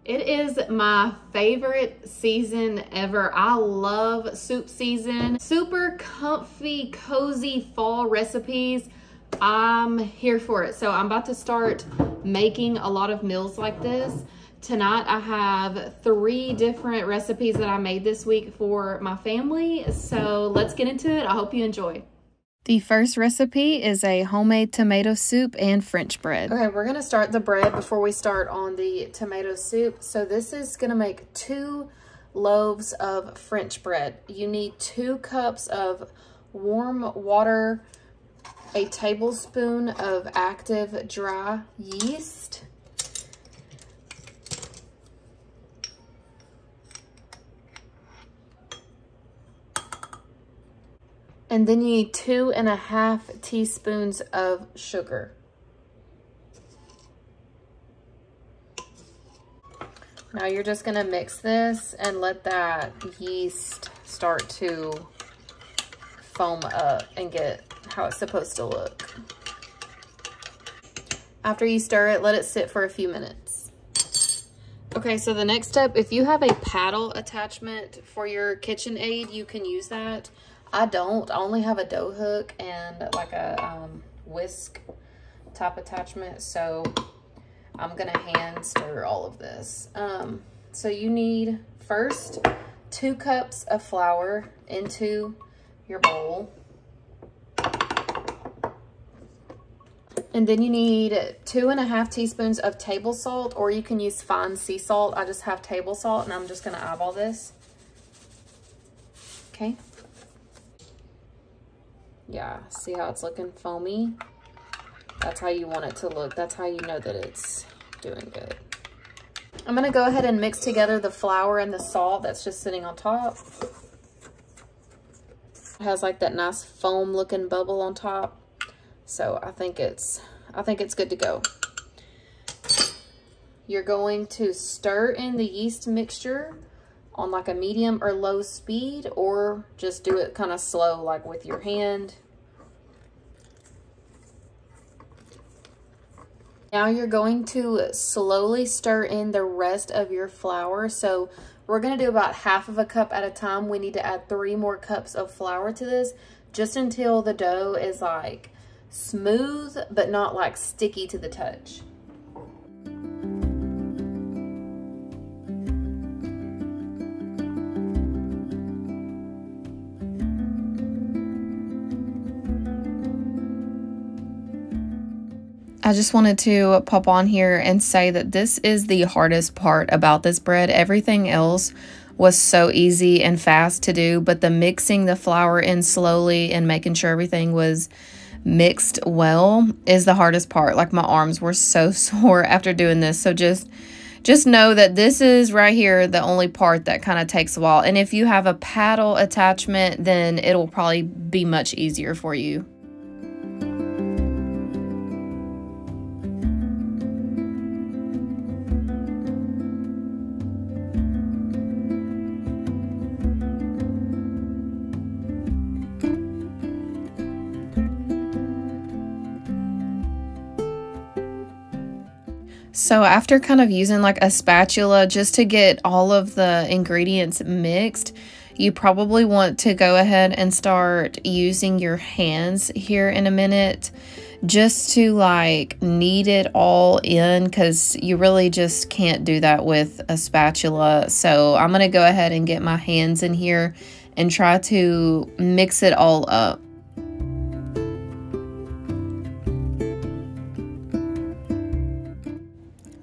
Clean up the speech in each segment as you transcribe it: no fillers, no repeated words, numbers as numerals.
It is my favorite season ever. I love soup season. Super comfy, cozy fall recipes. I'm here for it. So I'm about to start making a lot of meals like this. Tonight I have 3 different recipes that I made this week for my family. So let's get into it. I hope you enjoy. The first recipe is a homemade tomato soup and French bread. Okay, we're gonna start the bread before we start on the tomato soup. So this is gonna make 2 loaves of French bread. You need 2 cups of warm water, a tablespoon of active dry yeast, and then you need 2½ teaspoons of sugar. Now you're just gonna mix this and let that yeast start to foam up and get how it's supposed to look. After you stir it, let it sit for a few minutes. Okay, so the next step, if you have a paddle attachment for your KitchenAid, you can use that. I don't. I only have a dough hook and like a whisk type attachment, so I'm gonna hand stir all of this. So you need first 2 cups of flour into your bowl, and then you need 2½ teaspoons of table salt, or you can use fine sea salt. I just have table salt, and I'm just gonna eyeball this. Okay. Yeah, see how it's looking foamy? That's how you want it to look. That's how you know that it's doing good. I'm gonna go ahead and mix together the flour and the salt that's just sitting on top. It has like that nice foam looking bubble on top. So I think it's good to go. You're going to stir in the yeast mixture on like a medium or low speed, or just do it kind of slow, like with your hand. Now you're going to slowly stir in the rest of your flour. So we're gonna do about ½ cup at a time. We need to add 3 more cups of flour to this, just until the dough is like smooth, but not like sticky to the touch. I just wanted to pop on here and say that this is the hardest part about this bread. Everything else was so easy and fast to do, but the mixing the flour in slowly and making sure everything was mixed well is the hardest part. Like, my arms were so sore after doing this. So just know that this is right here the only part that kind of takes a while. And if you have a paddle attachment, then it'll probably be much easier for you. So after kind of using like a spatula just to get all of the ingredients mixed, you probably want to go ahead and start using your hands here in a minute just to like knead it all in, because you really just can't do that with a spatula. So I'm going to go ahead and get my hands in here and try to mix it all up.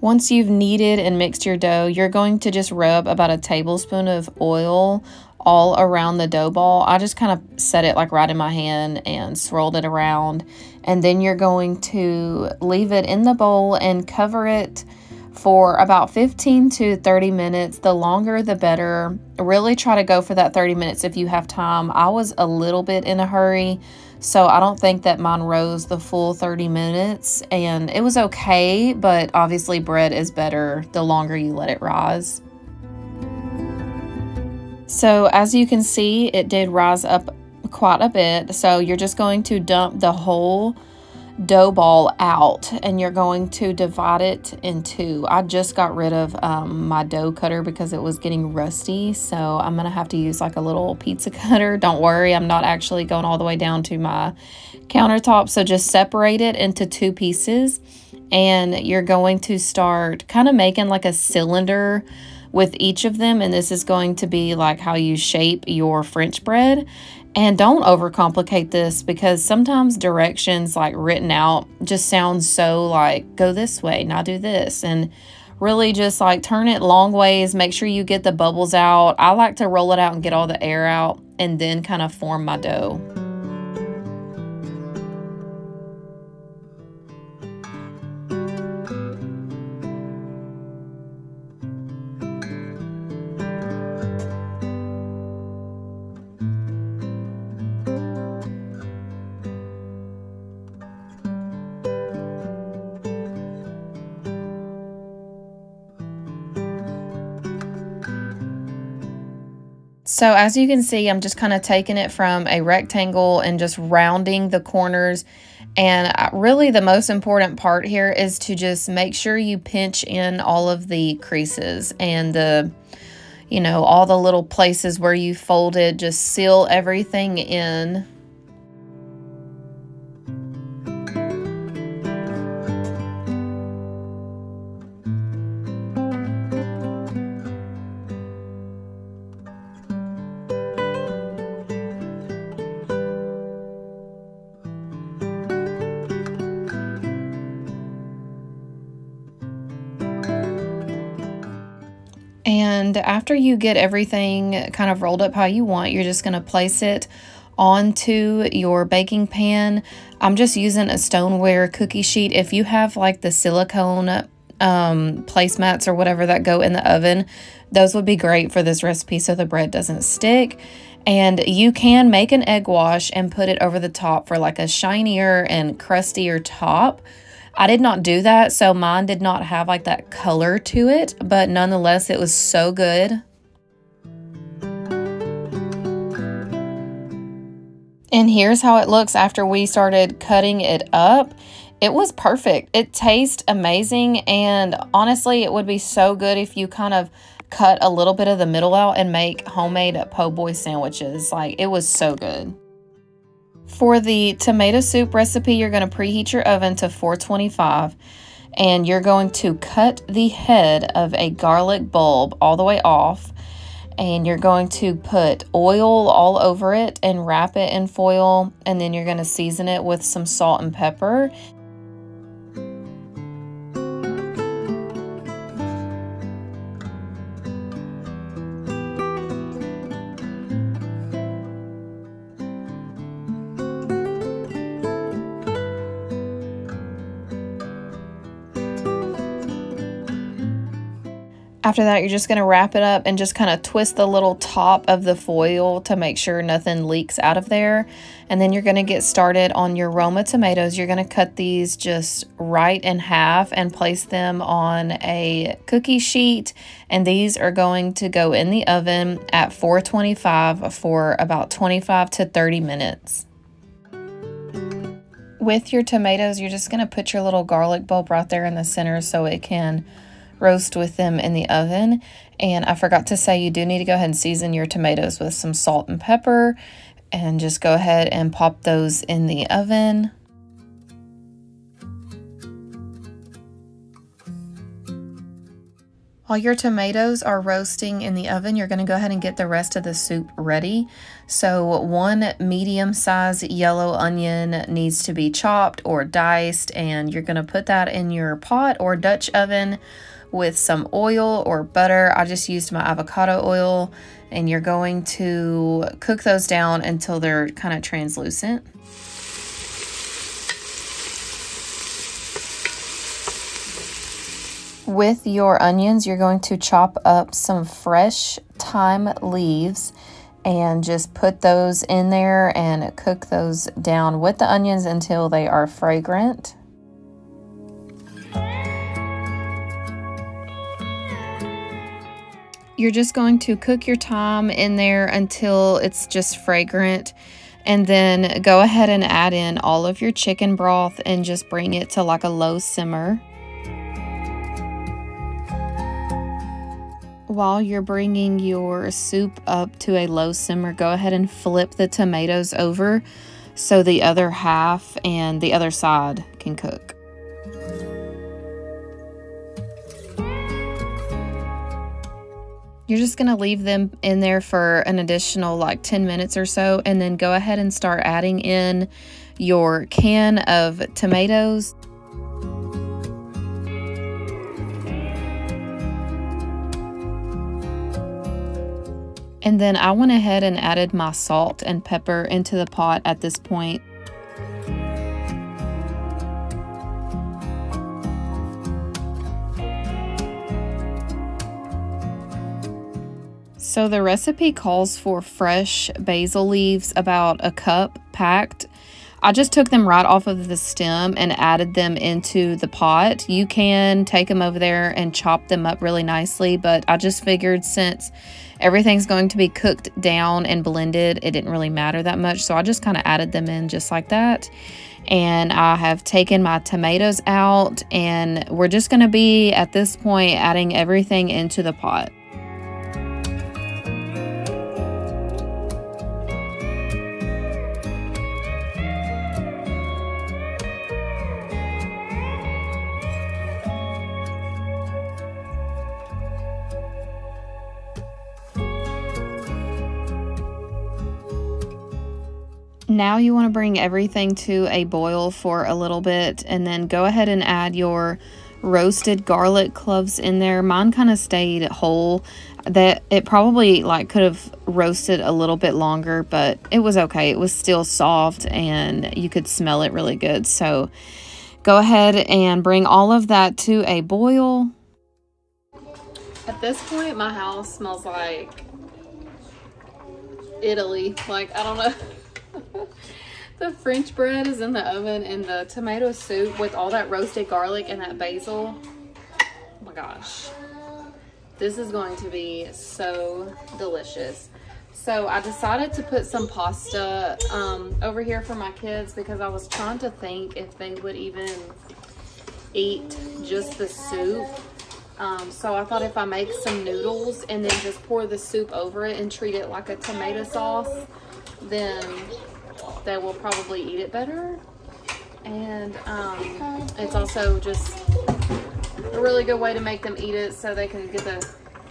Once you've kneaded and mixed your dough, you're going to just rub about a tablespoon of oil all around the dough ball. I just kind of set it like right in my hand and swirled it around. And then you're going to leave it in the bowl and cover it for about 15 to 30 minutes. The longer, the better. Really try to go for that 30 minutes if you have time. I was a little bit in a hurry, so I don't think that mine rose the full 30 minutes, and it was okay, but obviously bread is better the longer you let it rise. So as you can see, it did rise up quite a bit. So you're just going to dump the whole dough ball out, and you're going to divide it in two. I just got rid of my dough cutter because it was getting rusty, so I'm gonna have to use like a little pizza cutter. Don't worry, I'm not actually going all the way down to my countertop. So just separate it into two pieces, and you're going to start kind of making like a cylinder with each of them, and this is going to be like how you shape your French bread. And don't overcomplicate this, because sometimes directions like written out just sounds so like, go this way, now do this. And really just like turn it long ways. Make sure you get the bubbles out. I like to roll it out and get all the air out and then kind of form my dough. So as you can see, I'm just kind of taking it from a rectangle and just rounding the corners. And really the most important part here is to just make sure you pinch in all of the creases and all the little places where you folded, just seal everything in. And after you get everything kind of rolled up how you want, you're just going to place it onto your baking pan. I'm just using a stoneware cookie sheet. If you have like the silicone placemats or whatever that go in the oven, those would be great for this recipe so the bread doesn't stick. And you can make an egg wash and put it over the top for like a shinier and crustier top. I did not do that, so mine did not have like that color to it, but nonetheless, it was so good. And here's how it looks after we started cutting it up. It was perfect. It tastes amazing, and honestly, it would be so good if you kind of cut a little bit of the middle out and make homemade po' boy sandwiches. Like, it was so good. For the tomato soup recipe, you're going to preheat your oven to 425, and you're going to cut the head of a garlic bulb all the way off, and you're going to put oil all over it and wrap it in foil, and then you're going to season it with some salt and pepper. After that, you're just going to wrap it up and just kind of twist the little top of the foil to make sure nothing leaks out of there. And then you're going to get started on your Roma tomatoes. You're going to cut these just right in half and place them on a cookie sheet. And these are going to go in the oven at 425 for about 25 to 30 minutes. With your tomatoes, you're just going to put your little garlic bulb right there in the center so it can roast with them in the oven. And I forgot to say, you do need to go ahead and season your tomatoes with some salt and pepper, and just go ahead and pop those in the oven. While your tomatoes are roasting in the oven, you're going to go ahead and get the rest of the soup ready. So one medium-sized yellow onion needs to be chopped or diced, and you're going to put that in your pot or Dutch oven with some oil or butter. I just used my avocado oil, and you're going to cook those down until they're kind of translucent. With your onions, you're going to chop up some fresh thyme leaves and just put those in there and cook those down with the onions until they are fragrant. You're just going to cook your thyme in there until it's just fragrant. And then go ahead and add in all of your chicken broth and just bring it to like a low simmer. While you're bringing your soup up to a low simmer, go ahead and flip the tomatoes over so the other half and the other side can cook. You're just going to leave them in there for an additional like 10 minutes or so, and then go ahead and start adding in your can of tomatoes. And then I went ahead and added my salt and pepper into the pot at this point. So the recipe calls for fresh basil leaves, about a cup packed. I just took them right off of the stem and added them into the pot. You can take them over there and chop them up really nicely, but I just figured since everything's going to be cooked down and blended, it didn't really matter that much. So I just kind of added them in just like that. And I have taken my tomatoes out, and we're just going to be at this point adding everything into the pot. Now you want to bring everything to a boil for a little bit, and then go ahead and add your roasted garlic cloves in there. Mine kind of stayed whole. That it probably like could have roasted a little bit longer, but it was okay. It was still soft and you could smell it really good. So go ahead and bring all of that to a boil. At this point, my house smells like Italy. Like, I don't know. The French bread is in the oven, and the tomato soup with all that roasted garlic and that basil. Oh my gosh. This is going to be so delicious. So I decided to put some pasta over here for my kids, because I was trying to think if they would even eat just the soup. So I thought if I make some noodles and then just pour the soup over it and treat it like a tomato sauce, then they will probably eat it better. And it's also just a really good way to make them eat it so they can get the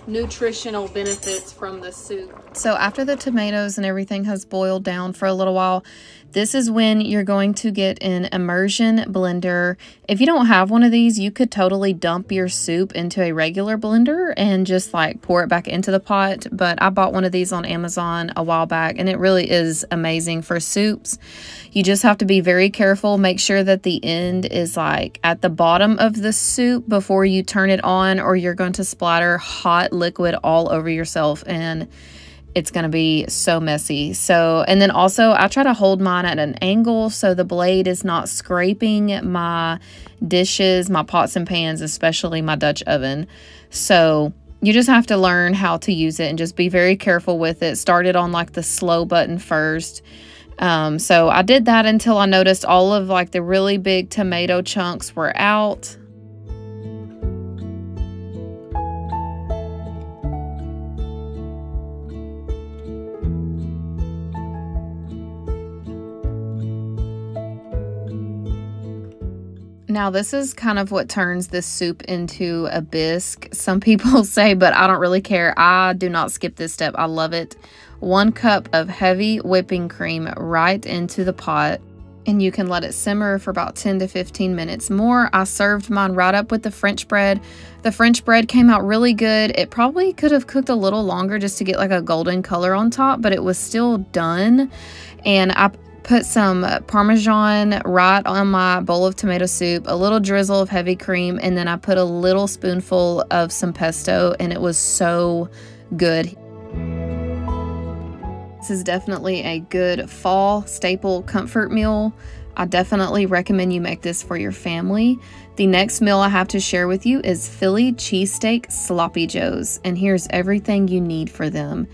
nutritional benefits from the soup. So after the tomatoes and everything has boiled down for a little while, this is when you're going to get an immersion blender. If you don't have one of these, you could totally dump your soup into a regular blender and just like pour it back into the pot. But I bought one of these on Amazon a while back, and it really is amazing for soups. You just have to be very careful. Make sure that the end is like at the bottom of the soup before you turn it on, or you're going to splatter hot liquid all over yourself, and it's going to be so messy. So, and then also I try to hold mine at an angle so the blade is not scraping my dishes, my pots and pans, especially my Dutch oven. So you just have to learn how to use it and just be very careful with it. Start it on like the slow button first. So I did that until I noticed all of like the really big tomato chunks were out. Now, this is kind of what turns this soup into a bisque, some people say, but I don't really care. I do not skip this step. I love it. 1 cup of heavy whipping cream right into the pot, and you can let it simmer for about 10 to 15 minutes more. I served mine right up with the French bread. The French bread came out really good. It probably could have cooked a little longer just to get like a golden color on top, but it was still done. And I put some Parmesan right on my bowl of tomato soup, a little drizzle of heavy cream, and then I put a little spoonful of some pesto, and it was so good. This is definitely a good fall staple comfort meal. I definitely recommend you make this for your family. The next meal I have to share with you is Philly cheesesteak sloppy joes, and here's everything you need for them.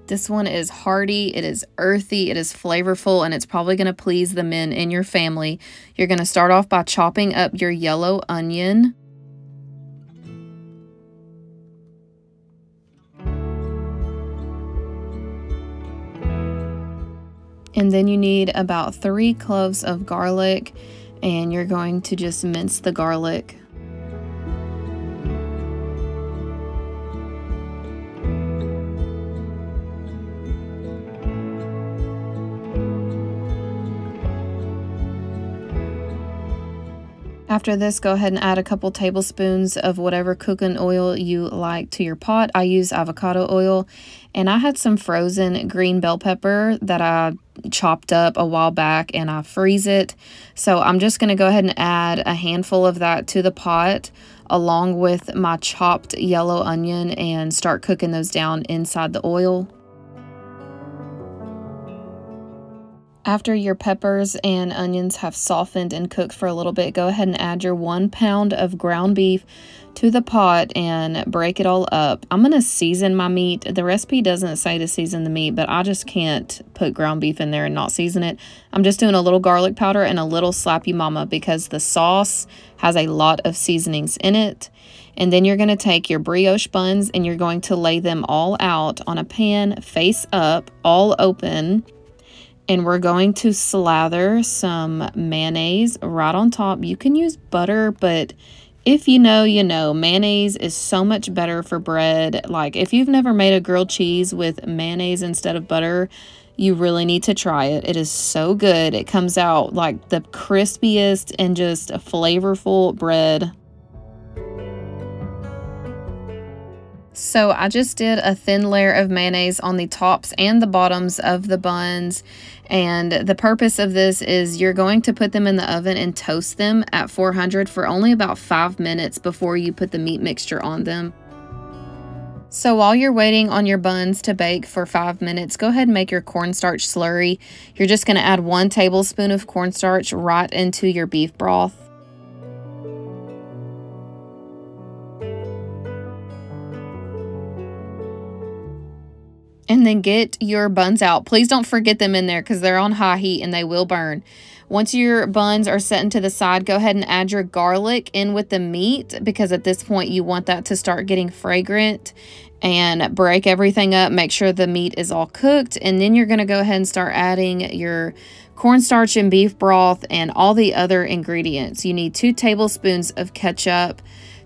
This one is hearty, it is earthy, it is flavorful, and it's probably going to please the men in your family. You're going to start off by chopping up your yellow onion. And then you need about 3 cloves of garlic, and you're going to just mince the garlic. After this, go ahead and add a couple tablespoons of whatever cooking oil you like to your pot. I use avocado oil, and I had some frozen green bell pepper that I chopped up a while back and I freeze it. So I'm just going to go ahead and add a handful of that to the pot along with my chopped yellow onion and start cooking those down inside the oil. After your peppers and onions have softened and cooked for a little bit, go ahead and add your 1 pound of ground beef to the pot and break it all up. I'm going to season my meat. The recipe doesn't say to season the meat, but I just can't put ground beef in there and not season it. I'm just doing a little garlic powder and a little Slappy Mama because the sauce has a lot of seasonings in it. And then you're going to take your brioche buns and you're going to lay them all out on a pan face up, all open. And we're going to slather some mayonnaise right on top. You can use butter, but if you know, you know. Mayonnaise is so much better for bread. Like, if you've never made a grilled cheese with mayonnaise instead of butter, you really need to try it. It is so good. It comes out like the crispiest and just a flavorful bread. So I just did a thin layer of mayonnaise on the tops and the bottoms of the buns. And the purpose of this is you're going to put them in the oven and toast them at 400 for only about 5 minutes before you put the meat mixture on them. So while you're waiting on your buns to bake for 5 minutes, go ahead and make your cornstarch slurry. You're just going to add 1 tablespoon of cornstarch right into your beef broth. And then get your buns out. Please don't forget them in there because they're on high heat and they will burn. Once your buns are set into the side, go ahead and add your garlic in with the meat because at this point you want that to start getting fragrant, and break everything up. Make sure the meat is all cooked, and then you're going to go ahead and start adding your cornstarch and beef broth and all the other ingredients. You need 2 tablespoons of ketchup,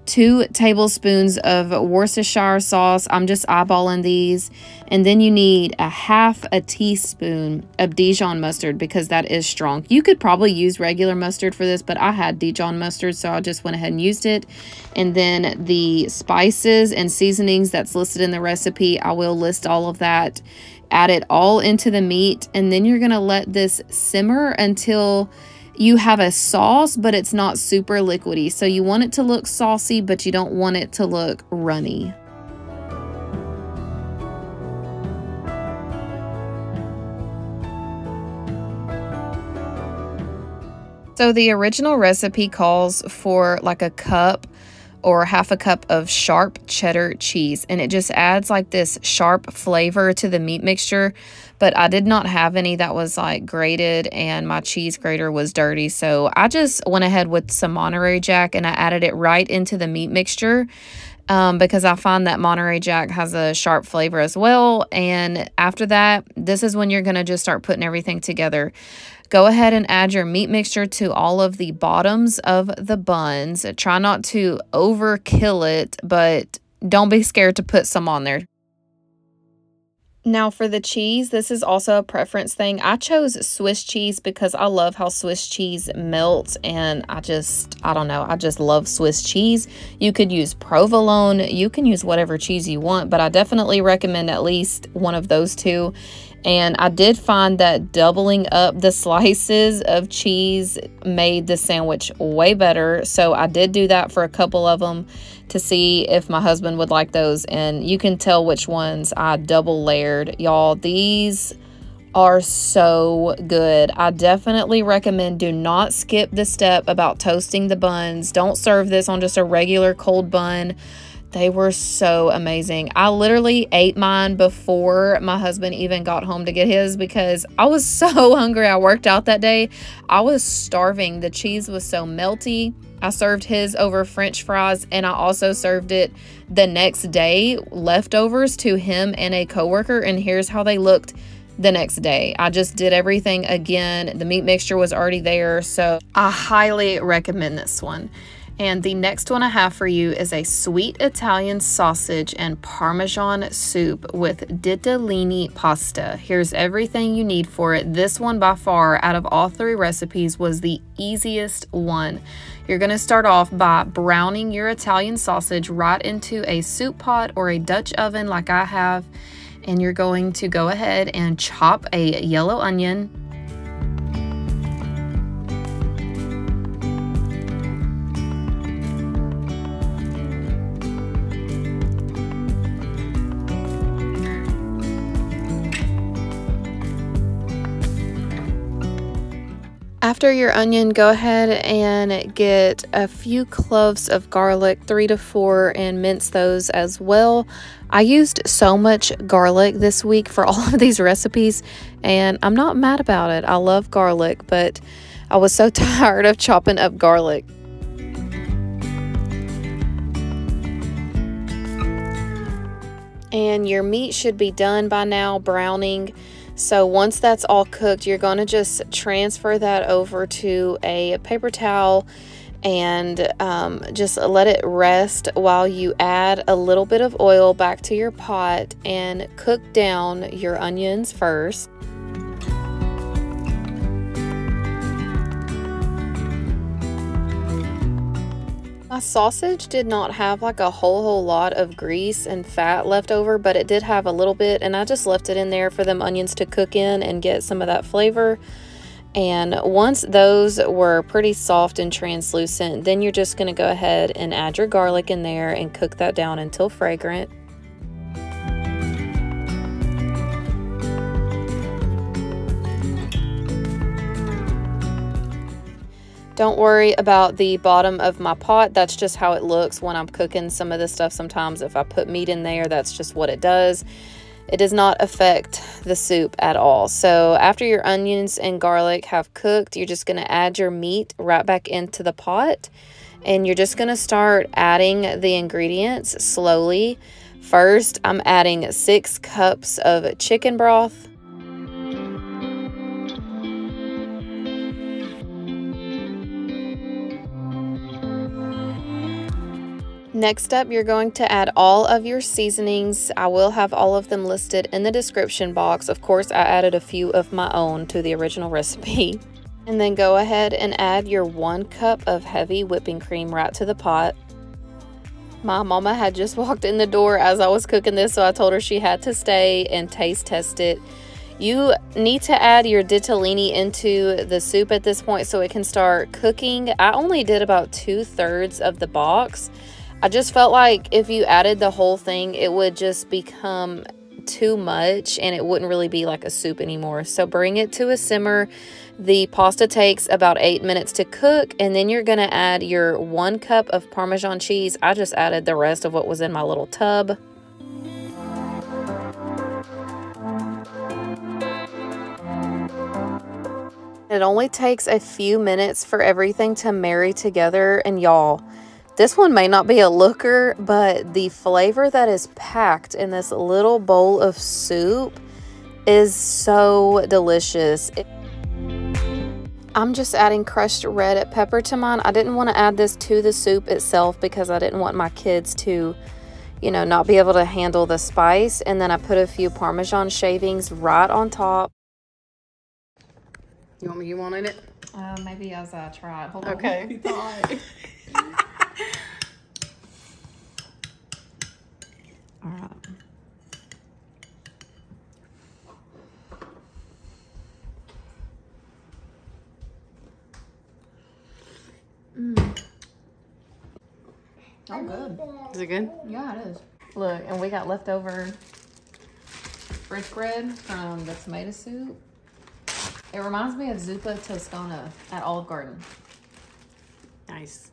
2 tablespoons of Worcestershire sauce. I'm just eyeballing these. And then you need a half a teaspoon of Dijon mustard because that is strong. You could probably use regular mustard for this, but I had Dijon mustard, so I just went ahead and used it. And then the spices and seasonings that's listed in the recipe, I will list all of that. Add it all into the meat, and then you're gonna let this simmer until you have a sauce, but it's not super liquidy. So you want it to look saucy, but you don't want it to look runny. So the original recipe calls for like a cup or half a cup of sharp cheddar cheese, and it just adds like this sharp flavor to the meat mixture. But I did not have any that was like grated, and my cheese grater was dirty, so I just went ahead with some Monterey Jack and I added it right into the meat mixture because I find that Monterey Jack has a sharp flavor as well. And after that, this is when you're going to just start putting everything together. Go ahead and add your meat mixture to all of the bottoms of the buns. Try not to overkill it, but don't be scared to put some on there. Now for the cheese, this is also a preference thing. I chose Swiss cheese because I love how Swiss cheese melts, and I don't know, I just love Swiss cheese. You could use provolone, you can use whatever cheese you want, but I definitely recommend at least one of those two. And I did find that doubling up the slices of cheese made the sandwich way better. So I did do that for a couple of them to see if my husband would like those. And you can tell which ones I double layered. Y'all, these are so good. I definitely recommend do not skip the step about toasting the buns. Don't serve this on just a regular cold bun. They were so amazing. I literally ate mine before my husband even got home to get his because I was so hungry. I worked out that day. I was starving. The cheese was so melty. I served his over French fries, and I also served it the next day, leftovers, to him and a coworker, and here's how they looked the next day. I just did everything again. The meat mixture was already there, so I highly recommend this one. And the next one I have for you is a sweet Italian sausage and Parmesan soup with ditalini pasta. Here's everything you need for it. This one by far out of all 3 recipes was the easiest one. You're going to start off by browning your Italian sausage right into a soup pot or a Dutch oven like I have. And you're going to go ahead and chop a yellow onion. After your onion, go ahead and get a few cloves of garlic, 3 to 4, and mince those as well. I used so much garlic this week for all of these recipes, and I'm not mad about it. I love garlic, but I was so tired of chopping up garlic. And your meat should be done by now, browning. So once that's all cooked, you're going to just transfer that over to a paper towel and just let it rest while you add a little bit of oil back to your pot and cook down your onions first. My sausage did not have like a whole lot of grease and fat left over, but it did have a little bit, and I just left it in there for them onions to cook in and get some of that flavor. And once those were pretty soft and translucent, then you're just going to go ahead and add your garlic in there and cook that down until fragrant. Don't worry about the bottom of my pot. That's just how it looks when I'm cooking some of this stuff. Sometimes if I put meat in there, that's just what it does. It does not affect the soup at all. So after your onions and garlic have cooked, you're just going to add your meat right back into the pot. And you're just going to start adding the ingredients slowly. First, I'm adding 6 cups of chicken broth. Next up, you're going to add all of your seasonings. I will have all of them listed in the description box. Of course, I added a few of my own to the original recipe. And then go ahead and add your 1 cup of heavy whipping cream right to the pot. My mama had just walked in the door as I was cooking this, so I told her she had to stay and taste test it. You need to add your ditalini into the soup at this point so it can start cooking. I only did about 2/3 of the box. I just felt like if you added the whole thing, it would just become too much and it wouldn't really be like a soup anymore. So bring it to a simmer. The pasta takes about 8 minutes to cook, and then you're going to add your 1 cup of Parmesan cheese. I just added the rest of what was in my little tub. It only takes a few minutes for everything to marry together, and y'all, this one may not be a looker, but the flavor that is packed in this little bowl of soup is so delicious. I'm just adding crushed red pepper to mine. I didn't want to add this to the soup itself because I didn't want my kids to, you know, not be able to handle the spice. And then I put a few Parmesan shavings right on top. You wanted it? Maybe as I try it. Hold on. Okay. All right. Oh, good. Is it good? Yeah, it is. Look, and we got leftover French bread from the tomato soup. It reminds me of Zuppa Toscana at Olive Garden. Nice.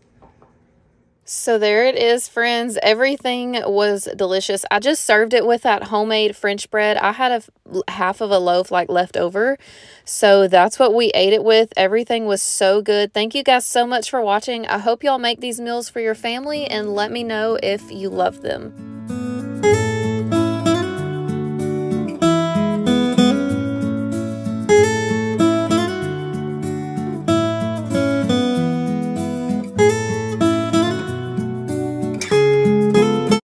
So there it is, friends. Everything was delicious. I just served it with that homemade French bread. I had half of a loaf like left over. So that's what we ate it with. Everything was so good. Thank you guys so much for watching. I hope y'all make these meals for your family and let me know if you love them.